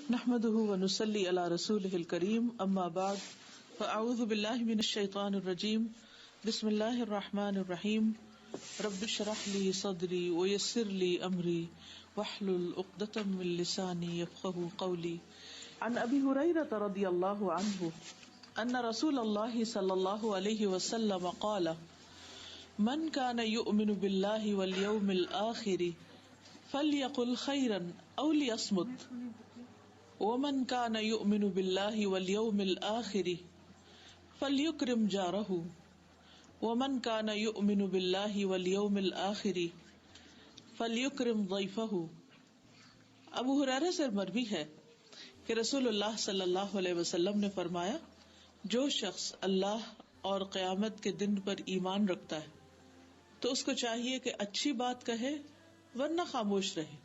نحمده ونصلي على رسوله الكريم اما بعد فاعوذ بالله من الشيطان الرجيم بسم الله الرحمن الرحيم رب اشرح لي صدري ويسر لي امري واحلل عقدة من لساني يفقهوا قولي عن ابي هريرة رضي الله عنه ان رسول الله صلى الله عليه وسلم قال من كان يؤمن بالله واليوم الآخر فليقل خيرا او ليصمت ومن كان يؤمن بالله واليوم الآخر فليكرم جاره ومن كان يؤمن بالله واليوم الآخر فليكرم ضيفه۔ ابو ہریرہ سے مروی ہے کہ رسول اللہ صلی اللہ علیہ وسلم نے فرمایا، جو شخص اللہ اور قیامت کے دن پر ایمان رکھتا ہے تو اس کو چاہیے کہ اچھی بات کہے ورنہ خاموش رہے،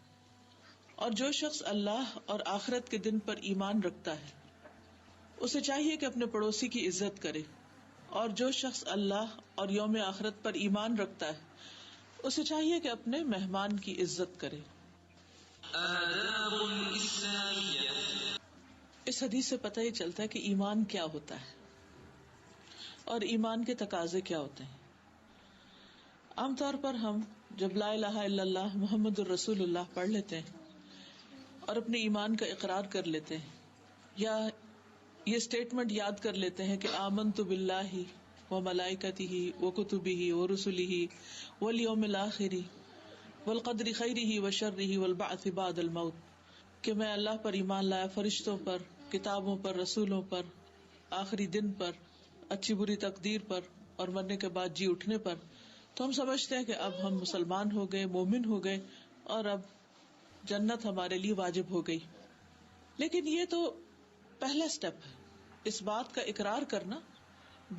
اور جو شخص اللہ اور آخرت کے دن پر ایمان رکھتا ہے اسے چاہیے کہ اپنے پڑوسی کی عزت کرے، اور جو شخص اللہ اور یوم آخرت پر ایمان رکھتا ہے اسے چاہیے کہ اپنے مہمان کی عزت کرے۔ آداب الاسلامیہ۔ اس حدیث سے پتہ یہ چلتا ہے کہ ایمان کیا ہوتا ہے اور ایمان کے تقاضے کیا ہوتے ہیں۔ عام طور پر ہم جب لا الہ الا اللہ محمد الرسول اللہ پڑھ لیتے ہیں اور اپنے ایمان کا اقرار کر لیتے ہیں، یا یہ سٹیٹمنٹ یاد کر لیتے ہیں کہ آمنت باللہ و ملائکتہ و کتبہ و رسلہ والیوم الآخر والقدر خیرہ و شرہ والبعث بعد الموت، کہ میں اللہ پر ایمان لایا، فرشتوں پر، کتابوں پر، رسولوں پر، آخری دن پر، اچھی بری تقدیر پر اور مرنے کے بعد جی اٹھنے پر، تو ہم سمجھتے ہیں کہ اب ہم مسلمان ہو گئے، مومن ہو گئے، اور اب جنت ہمارے لیے واجب ہو گئی۔ لیکن یہ تو پہلا سٹیپ ہے، اس بات کا اقرار کرنا،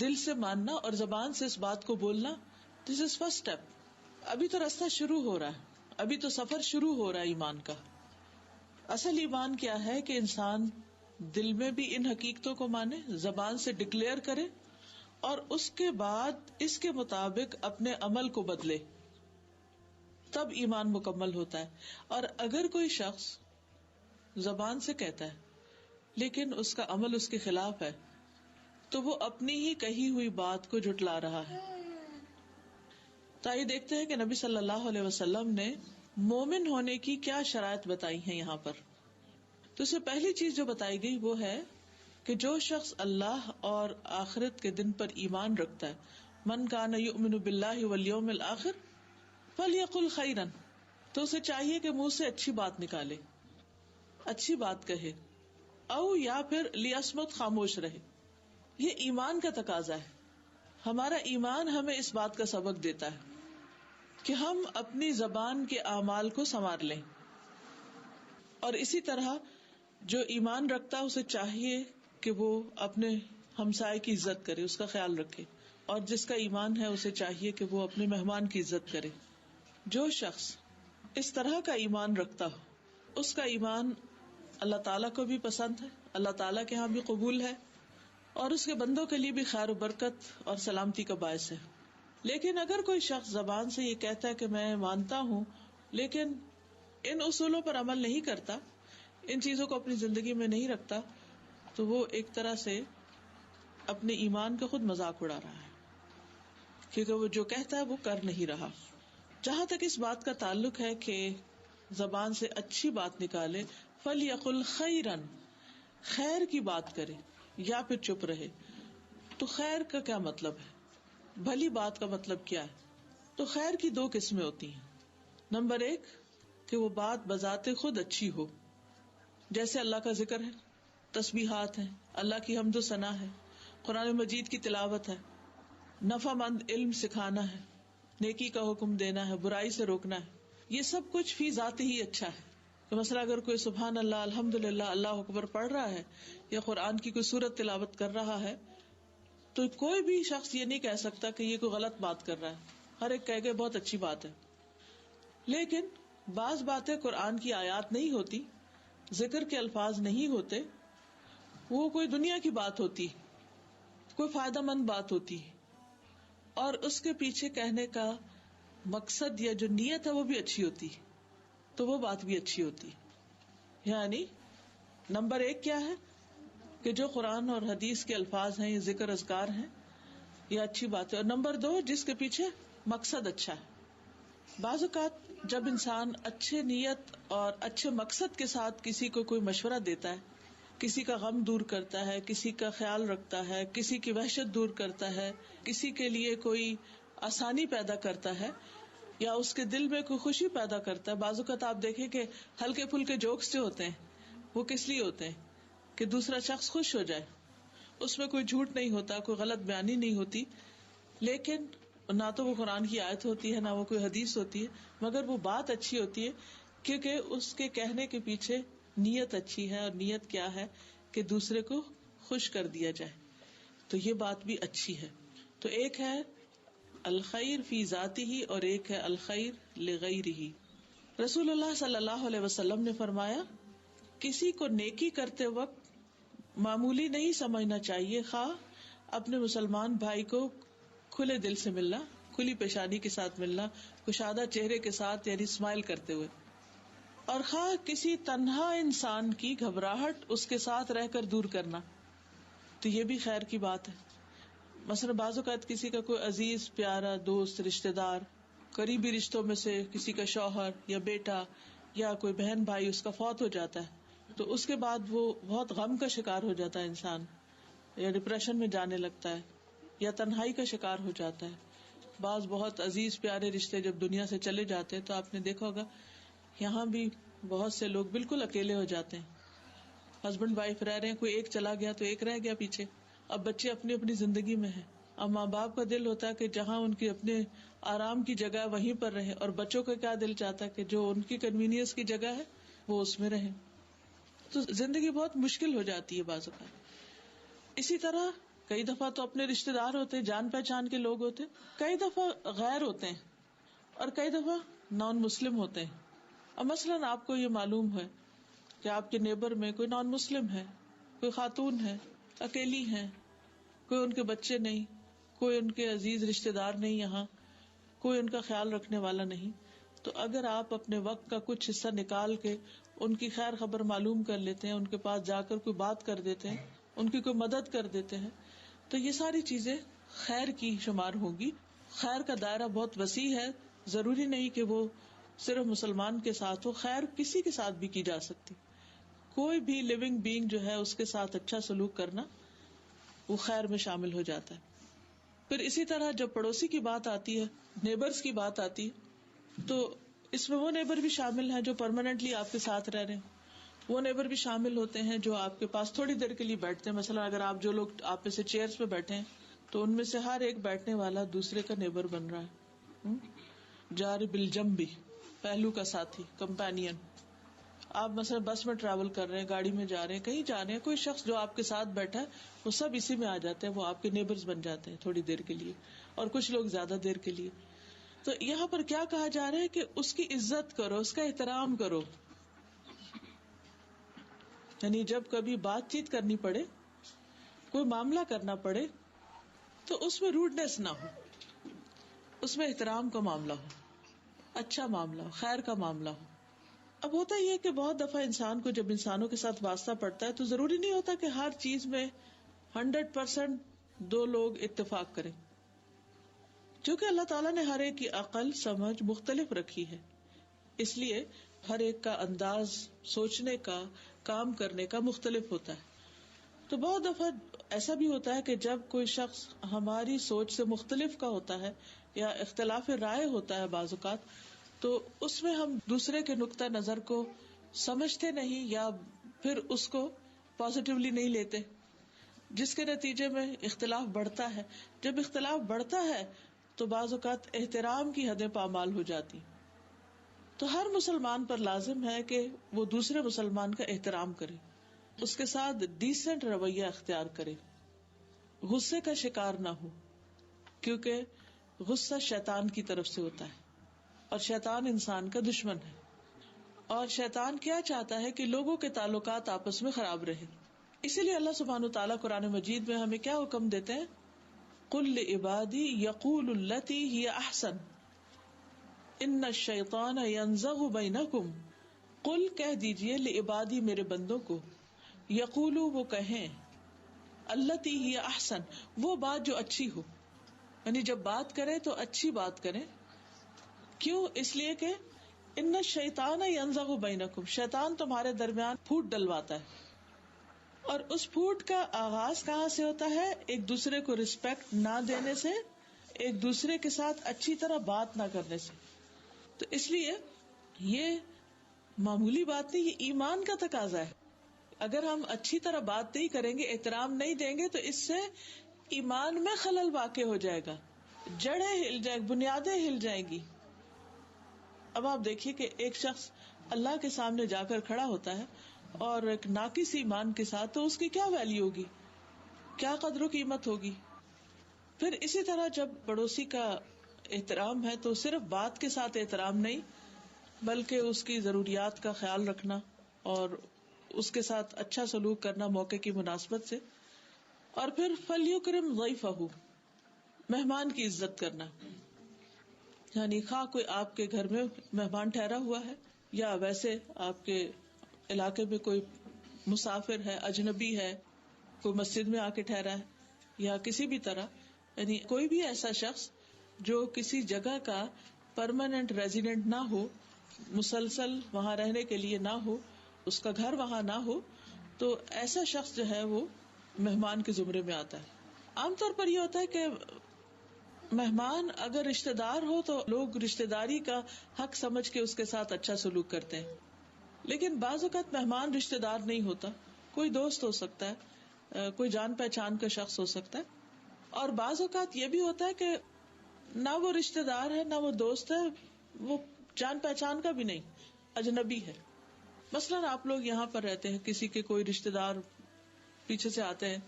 دل سے ماننا اور زبان سے اس بات کو بولنا، دس از فرسٹ سٹیپ۔ ابھی تو راستہ شروع ہو رہا ہے، ابھی تو سفر شروع ہو رہا ہے ایمان کا۔ اصل ایمان کیا ہے کہ انسان دل میں بھی ان حقیقتوں کو مانے، زبان سے ڈکلیئر کرے، اور اس کے بعد اس کے مطابق اپنے عمل کو بدلے، تب ایمان مکمل ہوتا ہے۔ اور اگر کوئی شخص زبان سے کہتا ہے لیکن اس کا عمل اس کے خلاف ہے تو وہ اپنی ہی کہی ہوئی بات کو جھٹلا رہا ہے۔ تو یہ دیکھتے ہیں کہ نبی صلی اللہ علیہ وسلم نے مومن ہونے کی کیا شرائط بتائی ہیں یہاں پر۔ تو اس سے پہلی چیز جو بتائی گئی وہ ہے کہ جو شخص اللہ اور آخرت کے دن پر ایمان رکھتا ہے، من کان یؤمن باللہ والیوم الآخر فلیقل خیرا، تو اسے چاہیے کہ منہ سے اچھی بات نکالے، اچھی بات کہے، او یا پھر لیصمت، خاموش رہے۔ یہ ایمان کا تقاضا ہے۔ ہمارا ایمان ہمیں اس بات کا سبق دیتا ہے کہ ہم اپنی زبان کے اعمال کو سنوار لیں، اور اسی طرح جو ایمان رکھتا اسے چاہیے کہ وہ اپنے ہمسائے کی عزت کرے، اس کا خیال رکھے، اور جس کا ایمان ہے اسے چاہیے کہ وہ اپنے مہمان کی عزت کرے۔ جو شخص اس طرح کا ایمان رکھتا ہو اس کا ایمان اللہ تعالیٰ کو بھی پسند ہے، اللہ تعالیٰ کے ہاں بھی قبول ہے، اور اس کے بندوں کے لیے بھی خیر و برکت اور سلامتی کا باعث ہے۔ لیکن اگر کوئی شخص زبان سے یہ کہتا ہے کہ میں مانتا ہوں لیکن ان اصولوں پر عمل نہیں کرتا، ان چیزوں کو اپنی زندگی میں نہیں رکھتا، تو وہ ایک طرح سے اپنے ایمان کا خود مذاق اڑا رہا ہے، کیونکہ وہ جو کہتا ہے وہ کر نہیں رہا۔ جہاں تک اس بات کا تعلق ہے کہ زبان سے اچھی بات نکالے، فَلْيَقُلْ خَيْرًا، خیر کی بات کرے یا پھر چپ رہے۔ تو خیر کا کیا مطلب ہے؟ بھلی بات کا مطلب کیا ہے؟ تو خیر کی دو قسمیں ہوتی ہیں۔ نمبر ایک کہ وہ بات بذات خود اچھی ہو، جیسے اللہ کا ذکر ہے، تسبیحات ہیں، اللہ کی حمد و ثنا ہے، قرآن مجید کی تلاوت ہے، نفع مند علم سکھانا ہے، نیکی کا حکم دینا ہے، برائی سے روکنا ہے۔ یہ سب کچھ فی ذات ہی اچھا ہے۔ تو مثلا اگر کوئی سبحان اللہ، الحمدللہ، اللہ اکبر پڑھ رہا ہے یا قرآن کی کوئی سورت تلاوت کر رہا ہے تو کوئی بھی شخص یہ نہیں کہہ سکتا کہ یہ کوئی غلط بات کر رہا ہے، ہر ایک کہے گا بہت اچھی بات ہے۔ لیکن بعض باتیں قرآن کی آیات نہیں ہوتی، ذکر کے الفاظ نہیں ہوتے، وہ کوئی دنیا کی بات ہوتی، کوئی فائدہ مند بات ہوتی، اور اس کے پیچھے کہنے کا مقصد یا جو نیت ہے وہ بھی اچھی ہوتی، تو وہ بات بھی اچھی ہوتی۔ یعنی نمبر 1 کیا ہے کہ جو قرآن اور حدیث کے الفاظ ہیں، یہ ذکر اذکار ہیں، یہ اچھی بات ہے. اور نمبر 2 جس کے پیچھے مقصد اچھا ہے. بعض اوقات جب انسان اچھے نیت اور اچھے مقصد کے ساتھ کسی کو کوئی مشورہ دیتا ہے، کسی کا غم دور کرتا ہے، کسی کا خیال رکھتا ہے، کسی کی وحشت دور کرتا ہے، کسی کے لیے کوئی آسانی پیدا کرتا ہے یا اس کے دل میں کوئی خوشی پیدا کرتا ہے. بعض اوقات آپ دیکھیں کہ ہلکے پھلکے جوکس جو ہوتے ہیں وہ کس لیے ہوتے ہیں کہ دوسرا شخص خوش ہو جائے. اس میں کوئی جھوٹ نہیں ہوتا، کوئی غلط بیانی نہیں ہوتی، لیکن نہ تو وہ قرآن کی آیت ہوتی ہے، نہ وہ کوئی حدیث ہوتی ہے، مگر وہ بات اچھی ہوتی ہے کیونکہ اس کے کہنے کے پیچھے نیت اچھی ہے. اور نیت کیا ہے کہ دوسرے کو خوش کر دیا جائے، تو یہ بات بھی اچھی ہے. تو ایک ہے الخیر فی ذاتہ اور ایک ہے الخیر لغیرہ. رسول اللہ صلی اللہ علیہ وسلم نے فرمایا کسی کو نیکی کرتے وقت معمولی نہیں سمجھنا چاہیے، خواہ اپنے مسلمان بھائی کو کھلے دل سے ملنا، کھلی پیشانی کے ساتھ ملنا، کشادہ چہرے کے ساتھ یعنی اسمائل کرتے ہوئے، اور خواہ کسی تنہا انسان کی گھبراہٹ اس کے ساتھ رہ کر دور کرنا، تو یہ بھی خیر کی بات ہے. مثلا بعض اوقات کسی کا کوئی عزیز پیارا دوست رشتہ دار قریبی رشتوں میں سے کسی کا شوہر یا بیٹا یا کوئی بہن بھائی اس کا فوت ہو جاتا ہے، تو اس کے بعد وہ بہت غم کا شکار ہو جاتا ہے انسان، یا ڈپریشن میں جانے لگتا ہے یا تنہائی کا شکار ہو جاتا ہے. بعض بہت عزیز پیارے رشتے جب دنیا سے چلے جاتے ہیں تو آپ نے دیکھا ہوگا یہاں بھی بہت سے لوگ بالکل اکیلے ہو جاتے ہیں. ہسبینڈ وائف رہ رہے ہیں، کوئی ایک چلا گیا تو ایک رہ گیا پیچھے، اب بچے اپنی اپنی زندگی میں ہیں. اب ماں باپ کا دل ہوتا ہے کہ جہاں ان کی اپنے آرام کی جگہ وہیں پر رہے، اور بچوں کا کیا دل چاہتا ہے کہ جو ان کی کنوینئنس کی جگہ ہے وہ اس میں رہے. تو زندگی بہت مشکل ہو جاتی ہے بعض اوقات. اسی طرح کئی دفعہ تو اپنے رشتے دار ہوتے ہیں، جان پہچان کے لوگ ہوتے ہیں، کئی دفعہ غیر ہوتے ہیں، اور کئی دفعہ نان مسلم ہوتے ہیں. اب مثلاً آپ کو یہ معلوم ہے کہ آپ کے نیبر میں کوئی نان مسلم ہے، کوئی خاتون ہے، اکیلی ہیں، کوئی ان کے بچے نہیں، کوئی ان کے عزیز رشتے دار نہیں، یہاں کوئی ان کا خیال رکھنے والا نہیں. تو اگر آپ اپنے وقت کا کچھ حصہ نکال کے ان کی خیر خبر معلوم کر لیتے ہیں، ان کے پاس جا کر کوئی بات کر دیتے ہیں، ان کی کوئی مدد کر دیتے ہیں، تو یہ ساری چیزیں خیر کی شمار ہوگی. خیر کا دائرہ بہت وسیع ہے، ضروری نہیں کہ وہ صرف مسلمان کے ساتھ ہو، خیر کسی کے ساتھ بھی کی جا سکتی. کوئی بھی لیونگ بینگ جو ہے اس کے ساتھ اچھا سلوک کرنا وہ خیر میں شامل ہو جاتا ہے. پھر اسی طرح جب پڑوسی کی بات آتی ہے، نیبرز کی بات آتی ہے، تو اس میں وہ نیبر بھی شامل ہیں جو پرماننٹلی آپ کے ساتھ رہ رہے ہیں، وہ نیبر بھی شامل ہوتے ہیں جو آپ کے پاس تھوڑی دیر کے لیے بیٹھتے ہیں. مثلا اگر آپ جو لوگ آپ میں سے چیئرز پہ بیٹھے ہیں تو ان میں سے ہر ایک بیٹھنے والا دوسرے کا نیبر بن رہا ہے، جار بالجنب، پہلو کا ساتھی، کمپینین. آپ مثلا بس میں ٹریول کر رہے ہیں، گاڑی میں جا رہے ہیں، کہیں جا رہے ہیں، کوئی شخص جو آپ کے ساتھ بیٹھا ہے وہ سب اسی میں آ جاتے ہیں، وہ آپ کے نیبرز بن جاتے ہیں تھوڑی دیر کے لیے، اور کچھ لوگ زیادہ دیر کے لیے. تو یہاں پر کیا کہا جا رہا ہے کہ اس کی عزت کرو، اس کا احترام کرو. یعنی جب کبھی بات چیت کرنی پڑے، کوئی معاملہ کرنا پڑے، تو اس میں روڈنس نہ ہو، اس میں احترام کا معاملہ ہو، اچھا معاملہ ہو، خیر کا معاملہ ہو. اب ہوتا یہ کہ بہت دفعہ انسان کو جب انسانوں کے ساتھ واسطہ پڑتا ہے تو ضروری نہیں ہوتا کہ ہر چیز میں 100% دو لوگ اتفاق کریں، کیونکہ اللہ تعالیٰ نے ہر ایک کی عقل سمجھ مختلف رکھی ہے، اس لیے ہر ایک کا انداز سوچنے کا، کام کرنے کا مختلف ہوتا ہے. تو بہت دفعہ ایسا بھی ہوتا ہے کہ جب کوئی شخص ہماری سوچ سے مختلف کا ہوتا ہے یا اختلاف رائے ہوتا ہے بعض اوقات، تو اس میں ہم دوسرے کے نقطہ نظر کو سمجھتے نہیں یا پھر اس کو پازیٹیولی نہیں لیتے، جس کے نتیجے میں اختلاف بڑھتا ہے. جب اختلاف بڑھتا ہے تو بعض اوقات احترام کی حدیں پامال ہو جاتی. تو ہر مسلمان پر لازم ہے کہ وہ دوسرے مسلمان کا احترام کرے، اس کے ساتھ ڈیسنٹ رویہ اختیار کرے، غصے کا شکار نہ ہو، کیونکہ غصہ شیطان کی طرف سے ہوتا ہے اور شیطان انسان کا دشمن ہے. اور شیطان کیا چاہتا ہے کہ لوگوں کے تعلقات آپس میں خراب رہے. اسی لیے اللہ سبحانہ وتعالیٰ قرآن مجید میں ہمیں کیا حکم دیتے ہیں؟ قل لعبادی یقولوا التی ہی احسن ان الشیطان ینزغ بینکم. قل کہہ دیجئے لعبادی میرے بندوں کو، یقولو وہ کہیں، التی ہی احسن وہ بات جو اچھی ہو، یعنی جب بات کرے تو اچھی بات کرے. کیوں؟ اس لیے کہ ان الشیطان ینزغ بینکم، شیطان تمہارے درمیان پھوٹ ڈلواتا ہے. اور اس پھوٹ کا آغاز کہاں سے ہوتا ہے؟ ایک دوسرے کو رسپیکٹ نہ دینے سے، ایک دوسرے کے ساتھ اچھی طرح بات نہ کرنے سے. تو اس لیے یہ معمولی بات نہیں، یہ ایمان کا تقاضا ہے. اگر ہم اچھی طرح بات نہیں کریں گے، احترام نہیں دیں گے، تو اس سے ایمان میں خلل واقع ہو جائے گا، جڑیں ہل جائیں، بنیادیں ہل جائیں گی. اب آپ دیکھیے کہ ایک شخص اللہ کے سامنے جا کر کھڑا ہوتا ہے اور ایک ناقص ایمان کے ساتھ، تو اس کی کیا ویلیو ہوگی، کیا قدر و قیمت ہوگی. پھر اسی طرح جب پڑوسی کا احترام ہے تو صرف بات کے ساتھ احترام نہیں، بلکہ اس کی ضروریات کا خیال رکھنا اور اس کے ساتھ اچھا سلوک کرنا موقع کی مناسبت سے. اور پھر فلیکرم ضیفہ، مہمان کی عزت کرنا. یعنی خواہ کوئی آپ کے گھر میں مہمان ٹھہرا ہوا ہے یا ویسے آپ کے علاقے میں کوئی مسافر ہے، اجنبی ہے، کوئی مسجد میں آ کے ٹھہرا ہے یا کسی بھی طرح، یعنی کوئی بھی ایسا شخص جو کسی جگہ کا پرماننٹ ریزیڈنٹ نہ ہو، مسلسل وہاں رہنے کے لیے نہ ہو، اس کا گھر وہاں نہ ہو، تو ایسا شخص جو ہے وہ مہمان کے زمرے میں آتا ہے. عام طور پر یہ ہوتا ہے کہ مہمان اگر رشتہ دار ہو تو لوگ رشتہ داری کا حق سمجھ کے اس کے ساتھ اچھا سلوک کرتے ہیں. لیکن بعض اوقات مہمان رشتہ دار نہیں ہوتا، کوئی دوست ہو سکتا ہے، کوئی جان پہچان کا شخص ہو سکتا ہے. اور بعض اوقات یہ بھی ہوتا ہے کہ نہ وہ رشتہ دار ہے، نہ وہ دوست ہے، وہ جان پہچان کا بھی نہیں، اجنبی ہے. مثلاً آپ لوگ یہاں پر رہتے ہیں، کسی کے کوئی رشتہ دار پیچھے سے آتے ہیں،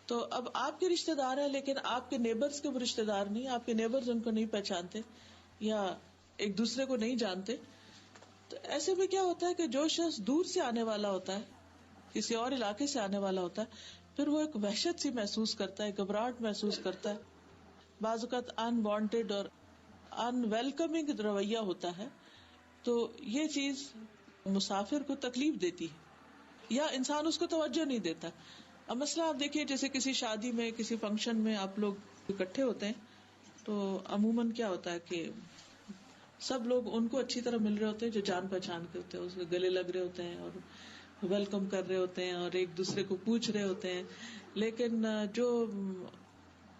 تو اب آپ کے رشتہ دار ہیں لیکن آپ کے نیبرز کے وہ رشتہ دار نہیں، آپ کے نیبرز ان کو نہیں پہچانتے یا ایک دوسرے کو نہیں جانتے. تو ایسے میں کیا ہوتا ہے کہ جو شخص دور سے آنے والا ہوتا ہے، کسی اور علاقے سے آنے والا ہوتا ہے، پھر وہ ایک وحشت سی محسوس کرتا ہے، گھبراہٹ محسوس کرتا ہے، بعض اوقات ان وانٹیڈ اور ان ویلکمنگ رویہ ہوتا ہے. تو یہ چیز مسافر کو تکلیف دیتی ہے یا انسان اس کو توجہ نہیں دیتا. اب مسئلہ آپ دیکھیے، جیسے کسی شادی میں، کسی فنکشن میں آپ لوگ اکٹھے ہوتے ہیں تو عموماً کیا ہوتا ہے کہ سب لوگ ان کو اچھی طرح مل رہے ہوتے ہیں جو جان پہچان کے ہوتے ہیں، اس کے گلے لگ رہے ہوتے ہیں اور ویلکم کر رہے ہوتے ہیں اور ایک دوسرے کو پوچھ رہے ہوتے ہیں. لیکن جو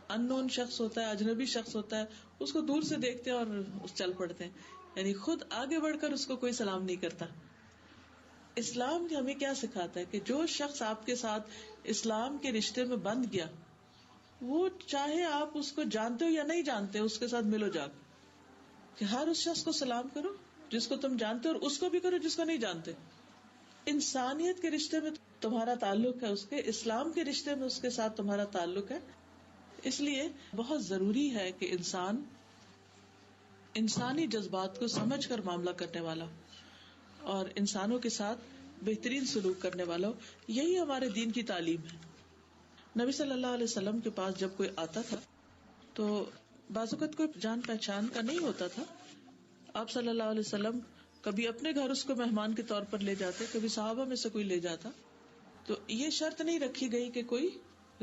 ان نون شخص ہوتا ہے، اجنبی شخص ہوتا ہے، اس کو دور سے دیکھتے ہیں اور چل پڑتے ہیں، یعنی خود آگے بڑھ کر اس کو کوئی سلام نہیں کرتا. اسلام ہمیں کیا سکھاتا ہے کہ جو شخص آپ کے ساتھ اسلام کے رشتے میں بندھ گیا، وہ چاہے آپ اس کو جانتے ہو یا نہیں جانتے، اس کے ساتھ ملو جا کہ ہر اس شخص کو سلام کرو جس کو تم جانتے ہو، اور اس کو بھی کرو جس کو نہیں جانتے. انسانیت کے رشتے میں تمہارا تعلق ہے، اس کے اسلام کے رشتے میں اس کے ساتھ تمہارا تعلق ہے. اس لیے بہت ضروری ہے کہ انسان انسانی جذبات کو سمجھ کر معاملہ کرنے والا اور انسانوں کے ساتھ بہترین سلوک کرنے والا ہو. یہی ہمارے دین کی تعلیم ہے. نبی صلی اللہ علیہ وسلم کے پاس جب کوئی آتا تھا تو بعض اوقات کوئی جان پہچان کا نہیں ہوتا تھا، آپ صلی اللہ علیہ وسلم کبھی اپنے گھر اس کو مہمان کے طور پر لے جاتے، کبھی صحابہ میں سے کوئی لے جاتا. تو یہ شرط نہیں رکھی گئی کہ کوئی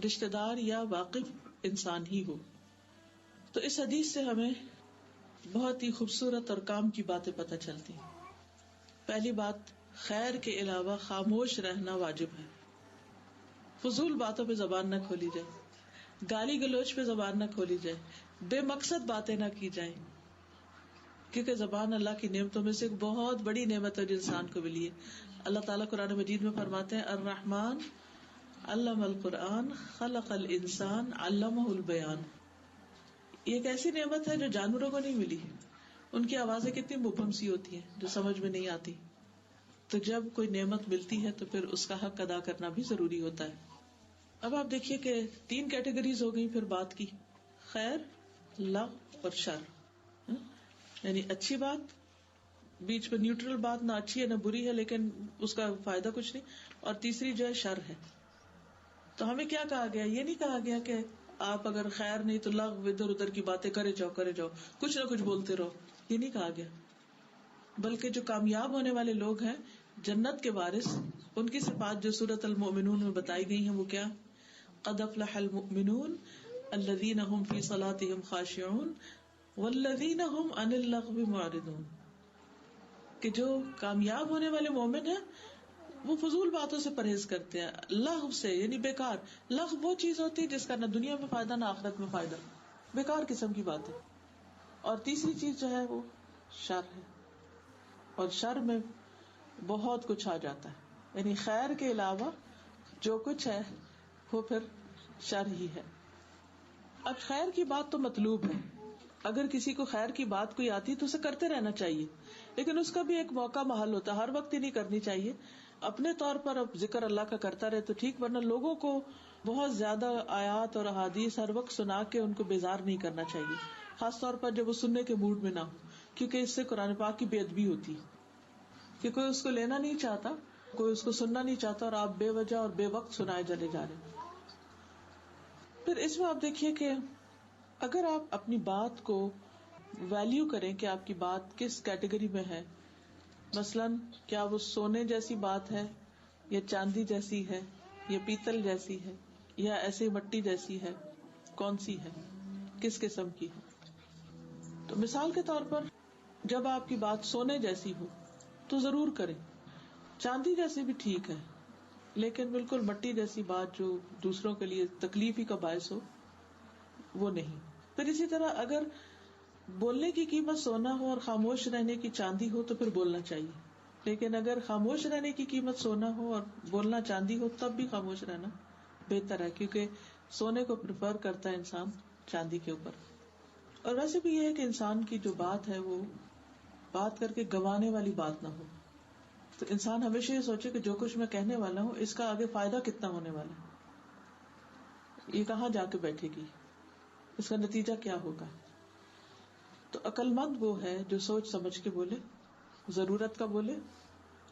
رشتہ دار یا واقف انسان ہی ہو. تو اس حدیث سے ہمیں بہت ہی خوبصورت اور کام کی باتیں پتہ چلتی ہیں. پہلی بات، خیر کے علاوہ خاموش رہنا واجب ہے. فضول باتوں پہ زبان نہ کھولی جائے، گالی گلوچ پہ زبان نہ کھولی جائے، بے مقصد باتیں نہ کی جائیں، کیونکہ زبان اللہ کی نعمتوں میں سے ایک بہت بڑی نعمت ہے جو انسان کو ملی ہے. اللہ تعالیٰ قرآن مجید میں فرماتے ہیں، الرحمن علم القرآن خلق الانسان علمہ البیان. یہ ایک ایسی نعمت ہے جو جانوروں کو نہیں ملی. ان کی آوازیں کتنی مبہم سی ہوتی ہیں جو سمجھ میں نہیں آتی. تو جب کوئی نعمت ملتی ہے تو پھر اس کا حق ادا کرنا بھی ضروری ہوتا ہے. اب آپ دیکھیے کہ 3 کیٹیگریز ہو گئی پھر بات کی، خیر، لغو اور شر. یعنی اچھی بات، بیچ میں نیوٹرل بات، نہ اچھی ہے نہ بری ہے لیکن اس کا فائدہ کچھ نہیں، اور تیسری جو ہے شر ہے. تو ہمیں کیا کہا گیا؟ یہ نہیں کہا گیا کہ آپ اگر خیر نہیں تو لغو، ادھر ادھر کی باتیں کرے جاؤ، کچھ نہ کچھ بولتے رہو. یہ نہیں کہا گیا، بلکہ جو کامیاب ہونے والے لوگ ہیں جنت کے وارث، ان کی صفات جو سورۃ المؤمنون میں بتائی گئی ہیں وہ کیا؟ قد افلح المؤمنون الذین هم فی صلاتهم خاشعون والذین هم عن اللغو معرضون، کہ جو کامیاب ہونے والے مومن ہیں وہ فضول باتوں سے پرہیز کرتے ہیں، لغو سے یعنی بیکار. لغو وہ چیز ہوتی ہے جس کا نہ دنیا میں فائدہ نہ آخرت میں فائدہ، بیکار قسم کی بات ہے. اور تیسری چیز جو ہے وہ شر ہے، اور شر میں بہت کچھ آ جاتا ہے، یعنی خیر کے علاوہ جو کچھ ہے وہ پھر شر ہی ہے. اب خیر کی بات تو مطلوب ہے، اگر کسی کو خیر کی بات کوئی آتی تو اسے کرتے رہنا چاہیے، لیکن اس کا بھی ایک موقع محل ہوتا ہے، ہر وقت ہی نہیں کرنی چاہیے. اپنے طور پر اب ذکر اللہ کا کرتا رہے تو ٹھیک، ورنہ لوگوں کو بہت زیادہ آیات اور احادیث ہر وقت سنا کے ان کو بیزار نہیں کرنا چاہیے، خاص طور پر جب وہ سننے کے موڈ میں نہ ہو، کیونکہ اس سے قرآن پاک کی بے ادبی ہوتی ہے کہ کوئی اس کو لینا نہیں چاہتا، کوئی اس کو سننا نہیں چاہتا، اور آپ بے وجہ اور بے وقت سنائے چلے جا رہے ہیں. پھر اس میں آپ دیکھیے کہ اگر آپ اپنی بات کو ویلیو کریں کہ آپ کی بات کس کیٹیگری میں ہے، مثلاً کیا وہ سونے جیسی بات ہے یا چاندی جیسی ہے یا پیتل جیسی ہے یا ایسے مٹی جیسی ہے، کون سی ہے، کس قسم کی ہے. تو مثال کے طور پر جب آپ کی بات سونے جیسی ہو تو ضرور کریں، چاندی جیسی بھی ٹھیک ہے، لیکن بالکل مٹی جیسی بات جو دوسروں کے لیے تکلیف ہی کا باعث ہو وہ نہیں. پھر اسی طرح اگر بولنے کی قیمت سونا ہو اور خاموش رہنے کی چاندی ہو تو پھر بولنا چاہیے، لیکن اگر خاموش رہنے کی قیمت سونا ہو اور بولنا چاندی ہو تب بھی خاموش رہنا بہتر ہے، کیونکہ سونے کو پریفر کرتا ہے انسان چاندی کے اوپر. اور ویسے بھی یہ ہے کہ انسان کی جو بات ہے وہ بات کر کے گوانے والی بات نہ ہو. تو انسان ہمیشہ یہ سوچے کہ جو کچھ میں کہنے والا ہوں اس کا آگے فائدہ کتنا ہونے والا ہے، یہ کہاں جا کے بیٹھے گی، اس کا نتیجہ کیا ہوگا. تو عقل مند وہ ہے جو سوچ سمجھ کے بولے، ضرورت کا بولے،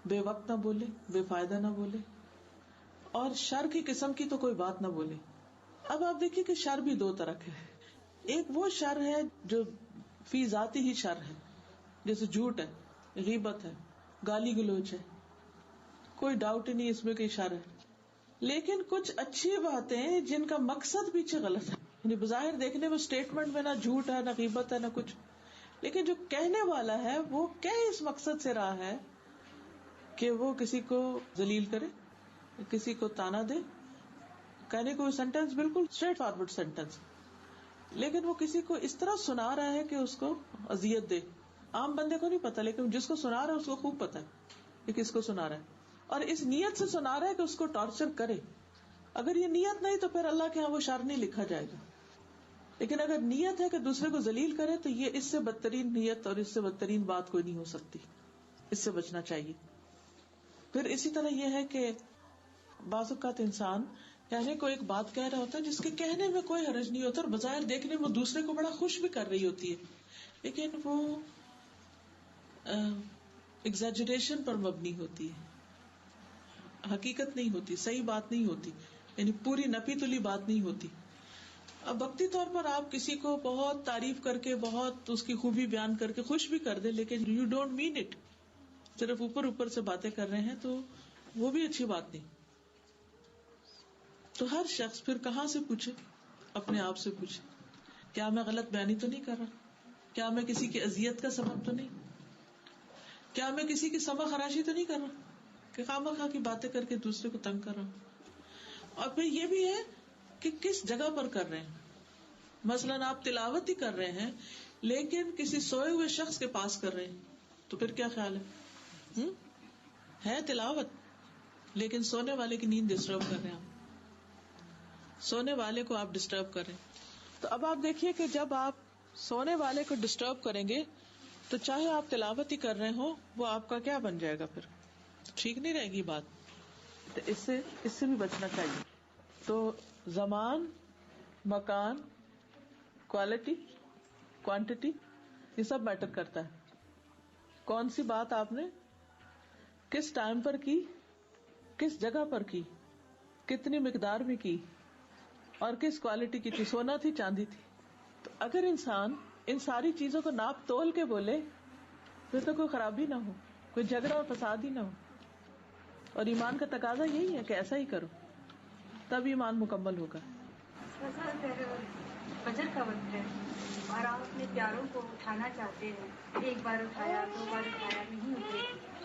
بے وقت نہ بولے، بے فائدہ نہ بولے، اور شر کی قسم کی تو کوئی بات نہ بولے. اب آپ دیکھیے کہ شر بھی دو طرح کے ہے. ایک وہ شر ہے جو فی ذاتی ہی شر ہے، جیسے جھوٹ ہے، غیبت ہے، گالی گلوچ ہے، کوئی ڈاؤٹ ہی نہیں اس میں کہ شر ہے. لیکن کچھ اچھی باتیں جن کا مقصد پیچھے غلط ہے، یعنی بظاہر دیکھنے میں اسٹیٹمنٹ میں نہ جھوٹ ہے نہ غیبت ہے نہ کچھ، لیکن جو کہنے والا ہے وہ کیا اس مقصد سے رہا ہے کہ وہ کسی کو ذلیل کرے، کسی کو تانا دے. کہنے کو سینٹینس بالکل اسٹریٹ فارورڈ سینٹینس، لیکن وہ کسی کو اس طرح سنا رہا ہے کہ اس کو اذیت دے. عام بندے کو نہیں پتا، لیکن جس کو سنا رہا ہے اس کو خوب پتا ہے کہ کس کو سنا رہا ہے، اور اس نیت سے سنا رہا ہے کہ اس کو ٹارچر کرے. اگر یہ نیت نہیں تو پھر اللہ کے ہاں وہ شر نہیں لکھا جائے گا، لیکن اگر نیت ہے کہ دوسرے کو ذلیل کرے تو یہ اس سے بدترین نیت اور اس سے بدترین بات کوئی نہیں ہو سکتی، اس سے بچنا چاہیے. پھر اسی طرح یہ ہے کہ بعض اوقات انسان کہنے کو ایک بات کہہ رہا ہوتا ہے جس کے کہنے میں کوئی حرج نہیں ہوتا، اور بظاہر دیکھنے میں دوسرے کو بڑا خوش بھی کر رہی ہوتی ہے، لیکن وہ ایگزیجریشن پر مبنی ہوتی ہے، حقیقت نہیں ہوتی، صحیح بات نہیں ہوتی، یعنی پوری نپی تلی بات نہیں ہوتی. اب وقتی طور پر آپ کسی کو بہت تعریف کر کے، بہت اس کی خوبی بیان کر کے خوش بھی کر دیں، لیکن یو ڈونٹ مین اٹ، صرف اوپر اوپر سے باتیں کر رہے ہیں، تو وہ بھی اچھی بات نہیں. تو ہر شخص پھر کہاں سے پوچھے؟ اپنے آپ سے پوچھے، کیا میں غلط بیانی تو نہیں کر رہا؟ کیا میں کسی کی اذیت کا سبب تو نہیں؟ کیا میں کسی کی سما خراشی تو نہیں کر رہا کہ خواہ مخواہ کی باتیں کر کے دوسرے کو تنگ کر رہا ہوں؟ اور پھر یہ بھی ہے کہ کس جگہ پر کر رہے ہیں. مثلاً آپ تلاوت ہی کر رہے ہیں لیکن کسی سوئے ہوئے شخص کے پاس کر رہے ہیں تو پھر کیا خیال ہے تلاوت لیکن سونے والے کی نیند ڈسٹرب کر رہے ہیں، آپ سونے والے کو آپ ڈسٹرب کر رہے ہیں. تو اب آپ دیکھیے کہ جب آپ سونے والے کو ڈسٹرب کریں گے تو چاہے آپ تلاوت ہی کر رہے ہوں وہ آپ کا کیا بن جائے گا، پھر ٹھیک نہیں رہے گی بات. تو اس سے بھی بچنا چاہیے. تو زمان، مکان، کوالٹی، کوانٹٹی، یہ سب میٹر کرتا ہے. کون سی بات آپ نے کس ٹائم پر کی، کس جگہ پر کی، کتنی مقدار میں کی، اور کس کوالٹی کی تھی، سونا تھی چاندی تھی. تو اگر انسان ان ساری چیزوں کو ناپ تول کے بولے پھر تو کوئی خرابی نہ ہو، کوئی جھگڑا اور فساد ہی نہ ہو. اور ایمان کا تقاضا یہی ہے کہ ایسا ہی کرو، تب ایمان مکمل ہوگا. فجر کا وقت ہے اور آپ اپنے پیاروں کو اٹھانا چاہتے ہیں، ایک بار اٹھایا، 2 بار اٹھایا، نہیں اٹھے،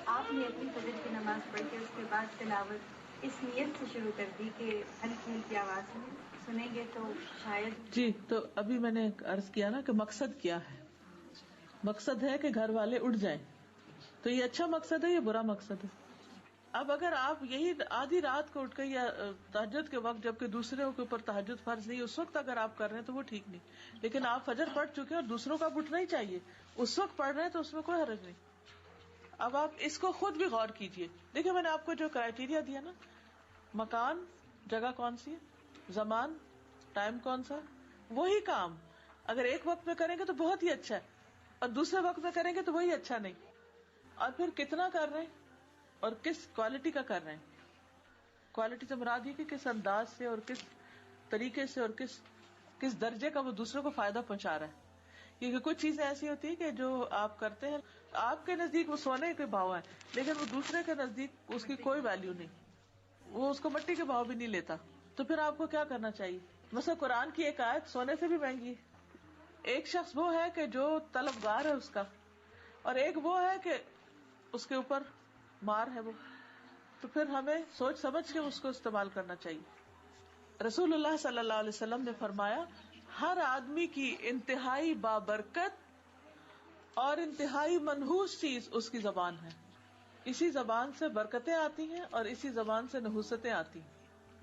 آپ نے اپنی فجر کی نماز پڑھ کے اس کے بعد تلاوت اس نیت سے شروع کر دی کہ ہلکی ہلکی آواز میں سنیں گے تو شاید. جی، تو ابھی میں نے عرض کیا نا کہ مقصد کیا ہے. مقصد ہے کہ گھر والے اٹھ جائیں، تو یہ اچھا مقصد ہے یا برا مقصد ہے؟ اب اگر آپ یہی آدھی رات کو اٹھ کے یا تہجد کے وقت جبکہ دوسروں کے اوپر تہجد فرض نہیں، اس وقت اگر آپ کر رہے ہیں تو وہ ٹھیک نہیں. لیکن آپ فجر پڑھ چکے ہیں اور دوسروں کا اٹھنا ہی چاہیے، اس وقت پڑھ رہے ہیں تو اس میں کوئی حرج نہیں. اب آپ اس کو خود بھی غور کیجئے. دیکھیں میں نے آپ کو جو کرائیٹیریا دیا نا، مکان، جگہ کون سی ہے، زمان، ٹائم کون سا، وہی کام اگر ایک وقت میں کریں گے تو بہت ہی اچھا ہے، اور دوسرے وقت میں کریں گے تو وہی اچھا نہیں. اور پھر کتنا کر رہے ہیں اور کس کوالٹی کا کر رہے ہیں. کوالٹی سے مراد یہ کہ کس انداز سے اور کس طریقے سے اور کس درجے کا وہ دوسروں کو فائدہ پہنچا رہا ہے. کیونکہ کچھ چیزیں ایسی ہوتی ہیں کہ جو آپ کرتے ہیں آپ کے نزدیک وہ سونے کے بھاؤ ہے، لیکن وہ دوسرے کے نزدیک اس کی کوئی ویلیو نہیں، وہ اس کو مٹی کے بھاؤ بھی نہیں لیتا. تو پھر آپ کو کیا کرنا چاہیے؟ مثلا قرآن کی ایک آیت سونے سے بھی مہنگی ہے. ایک شخص وہ ہے کہ جو طلبگار ہے اس کا، اور ایک وہ ہے کہ اس کے اوپر مار ہے وہ. تو پھر ہمیں سوچ سمجھ کے اس کو استعمال کرنا چاہیے. رسول اللہ صلی اللہ علیہ وسلم نے فرمایا ہر آدمی کی انتہائی بابرکت اور انتہائی منحوس چیز اس کی زبان ہے. اسی زبان سے برکتیں آتی ہیں اور اسی زبان سے نحوستیں آتی ہیں.